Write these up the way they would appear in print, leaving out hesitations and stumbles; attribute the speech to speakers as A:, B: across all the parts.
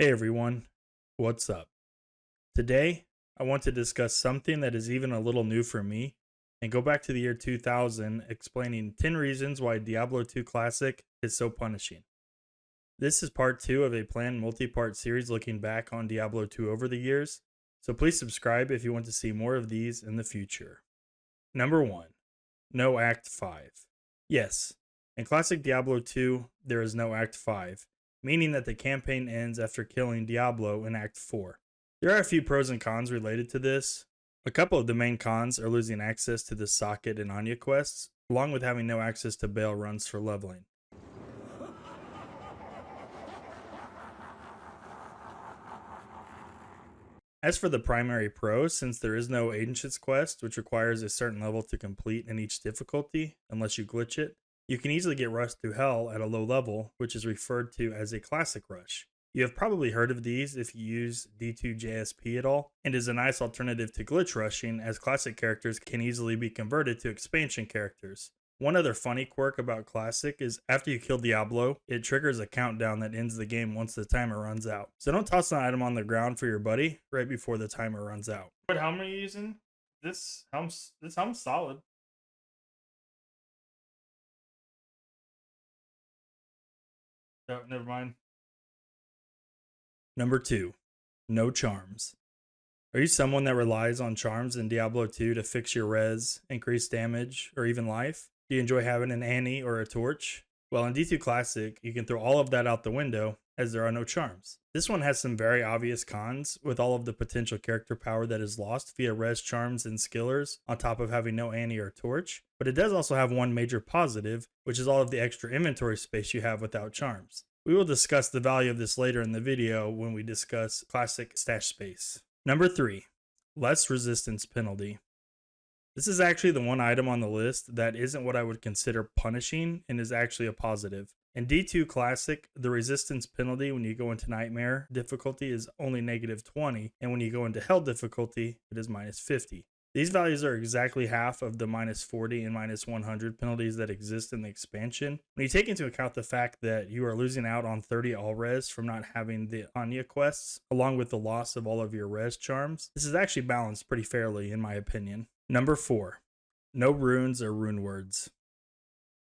A: Hey everyone, what's up? Today, I want to discuss something that is even a little new for me and go back to the year 2000 explaining 10 reasons why Diablo 2 Classic is so punishing. This is part 2 of a planned multi-part series looking back on Diablo 2 over the years, so please subscribe if you want to see more of these in the future. Number 1. No Act 5. Yes, in Classic Diablo 2, there is no Act 5, meaning that the campaign ends after killing Diablo in Act 4. There are a few pros and cons related to this. A couple of the main cons are losing access to the Socket and Anya quests, along with having no access to Baal runs for leveling. As for the primary pros, since there is no Ancients quest, which requires a certain level to complete in each difficulty, unless you glitch it, you can easily get rushed through hell at a low level, which is referred to as a classic rush. You have probably heard of these if you use D2JSP at all, and is a nice alternative to glitch rushing as classic characters can easily be converted to expansion characters. One other funny quirk about Classic is after you kill Diablo, it triggers a countdown that ends the game once the timer runs out. So don't toss an item on the ground for your buddy right before the timer runs out. What helm are you using? This helm's solid. Oh, never mind. Number 2. No charms. Are you someone that relies on charms in Diablo 2 to fix your res, increase damage, or even life? Do you enjoy having an Annie or a torch? Well, in D2 Classic, you can throw all of that out the window as there are no charms. This one has some very obvious cons with all of the potential character power that is lost via res charms and skillers on top of having no Annie or torch, but it does also have one major positive, which is all of the extra inventory space you have without charms. We will discuss the value of this later in the video when we discuss Classic stash space. Number 3. Less resistance penalty. This is actually the one item on the list that isn't what I would consider punishing and is actually a positive. In D2 Classic, the resistance penalty when you go into Nightmare difficulty is only -20, and when you go into Hell difficulty, it is -50. These values are exactly half of the -40 and -100 penalties that exist in the expansion. When you take into account the fact that you are losing out on 30 all res from not having the Anya quests, along with the loss of all of your res charms, this is actually balanced pretty fairly in my opinion. Number 4. No runes or rune words.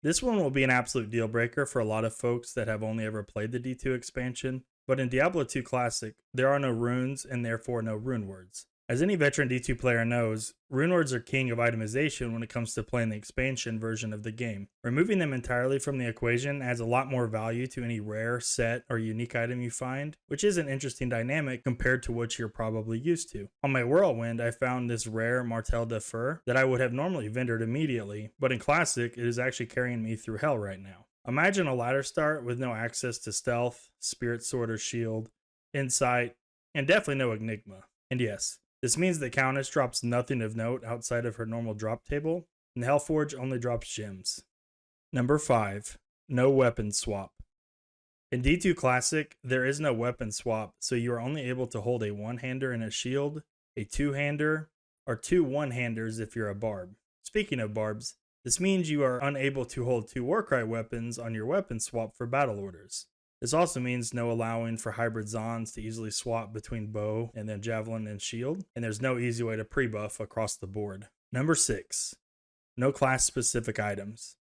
A: This one will be an absolute deal breaker for a lot of folks that have only ever played the D2 expansion, but in Diablo 2 Classic, there are no runes and therefore no rune words. As any veteran D2 player knows, Runewords are king of itemization when it comes to playing the expansion version of the game. Removing them entirely from the equation adds a lot more value to any rare, set, or unique item you find, which is an interesting dynamic compared to what you're probably used to. On my Whirlwind, I found this rare Martel de Fer that I would have normally vendored immediately, but in Classic, it is actually carrying me through hell right now. Imagine a ladder start with no access to stealth, spirit sword or shield, insight, and definitely no enigma. And yes, this means that Countess drops nothing of note outside of her normal drop table, and Hellforge only drops gems. Number 5. No weapon swap. In D2 Classic, there is no weapon swap, so you are only able to hold a one-hander and a shield, a two-hander, or two one-handers if you're a barb. Speaking of barbs, this means you are unable to hold two Warcry weapons on your weapon swap for battle orders. This also means no allowing for hybrid Zons to easily swap between bow and then javelin and shield, and there's no easy way to pre-buff across the board. Number 6. No class-specific items.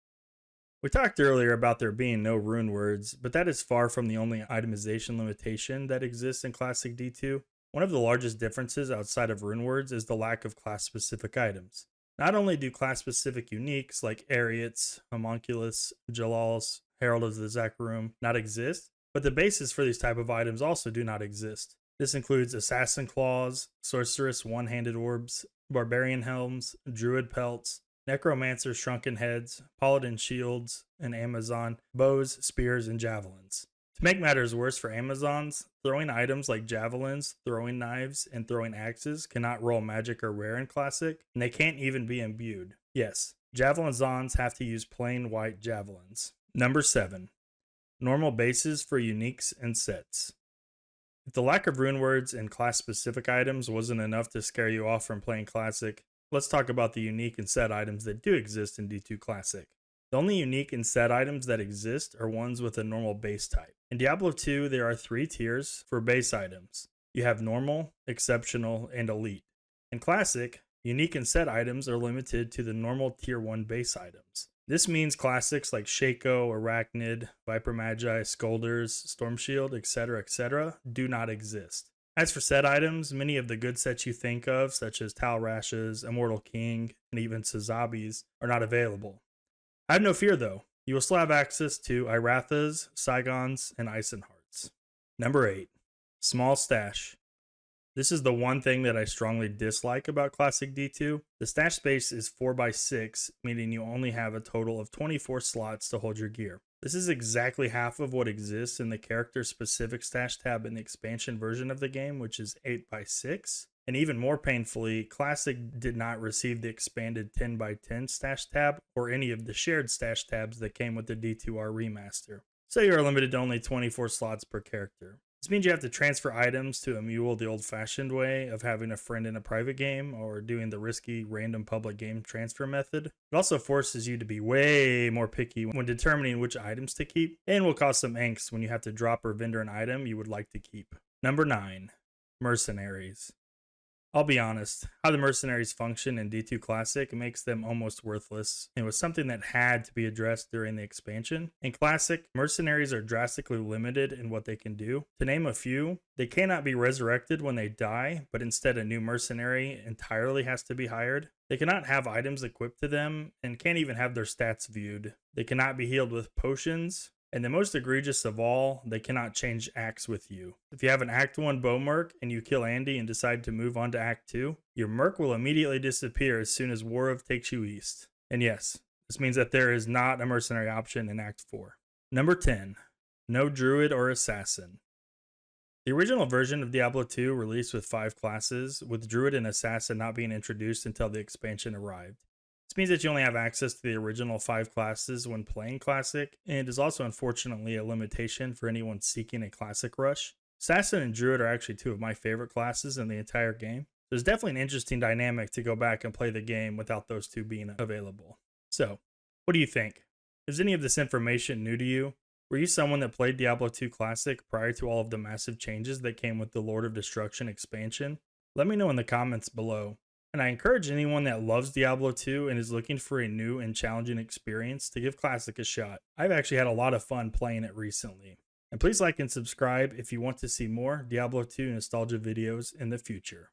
A: We talked earlier about there being no rune words, but that is far from the only itemization limitation that exists in Classic D2. One of the largest differences outside of rune words is the lack of class-specific items. Not only do class-specific uniques like Ariettes, Homunculus, Jalals, Herald of the Zakarum not exist, but the basis for these type of items also do not exist. This includes Assassin Claws, Sorceress One-Handed Orbs, Barbarian Helms, Druid Pelts, Necromancer Shrunken Heads, Paladin Shields, and Amazon Bows, Spears, and Javelins. To make matters worse for Amazons, throwing items like javelins, throwing knives, and throwing axes cannot roll magic or rare in Classic, and they can't even be imbued. Yes, Javelin Zons have to use plain white javelins. Number 7. Normal bases for uniques and sets. If the lack of rune words and class-specific items wasn't enough to scare you off from playing Classic, let's talk about the unique and set items that do exist in D2 Classic. The only unique and set items that exist are ones with a normal base type. In Diablo 2, there are 3 tiers for base items. You have normal, exceptional, and elite. In classic, unique and set items are limited to the normal tier 1 base items. This means classics like Shaco, Arachnid, Viper Magi, Scolders, Storm Shield, etc., do not exist. As for set items, many of the good sets you think of, such as Tal Rashes, Immortal King, and even Sazabis, are not available. I have no fear though. You will still have access to Irathas, Saigons, and Icenhearts. Number 8. Small Stash. This is the one thing that I strongly dislike about Classic D2. The stash space is 4x6, meaning you only have a total of 24 slots to hold your gear. This is exactly half of what exists in the character-specific stash tab in the expansion version of the game, which is 8x6. And even more painfully, Classic did not receive the expanded 10x10 stash tab or any of the shared stash tabs that came with the D2R remaster. So you are limited to only 24 slots per character. This means you have to transfer items to a mule the old-fashioned way of having a friend in a private game or doing the risky random public game transfer method. It also forces you to be way more picky when determining which items to keep, and will cause some angst when you have to drop or vendor an item you would like to keep. Number 9. Mercenaries. I'll be honest, how the Mercenaries function in D2 Classic makes them almost worthless, and was something that had to be addressed during the expansion. In Classic, Mercenaries are drastically limited in what they can do. To name a few, they cannot be resurrected when they die, but instead a new mercenary entirely has to be hired. They cannot have items equipped to them, and can't even have their stats viewed. They cannot be healed with potions. And the most egregious of all, they cannot change acts with you. If you have an Act 1 bow merc and you kill Andy and decide to move on to Act 2, your merc will immediately disappear as soon as Warav takes you east. And yes, this means that there is not a mercenary option in Act 4. Number 10. No Druid or Assassin. The original version of Diablo 2 released with 5 classes, with Druid and Assassin not being introduced until the expansion arrived. This means that you only have access to the original 5 classes when playing Classic, and is also unfortunately a limitation for anyone seeking a Classic rush. Assassin and Druid are actually 2 of my favorite classes in the entire game. There's definitely an interesting dynamic to go back and play the game without those 2 being available. So, what do you think? Is any of this information new to you? Were you someone that played Diablo 2 Classic prior to all of the massive changes that came with the Lord of Destruction expansion? Let me know in the comments below. And I encourage anyone that loves Diablo 2 and is looking for a new and challenging experience to give Classic a shot. I've actually had a lot of fun playing it recently. And please like and subscribe if you want to see more Diablo 2 nostalgia videos in the future.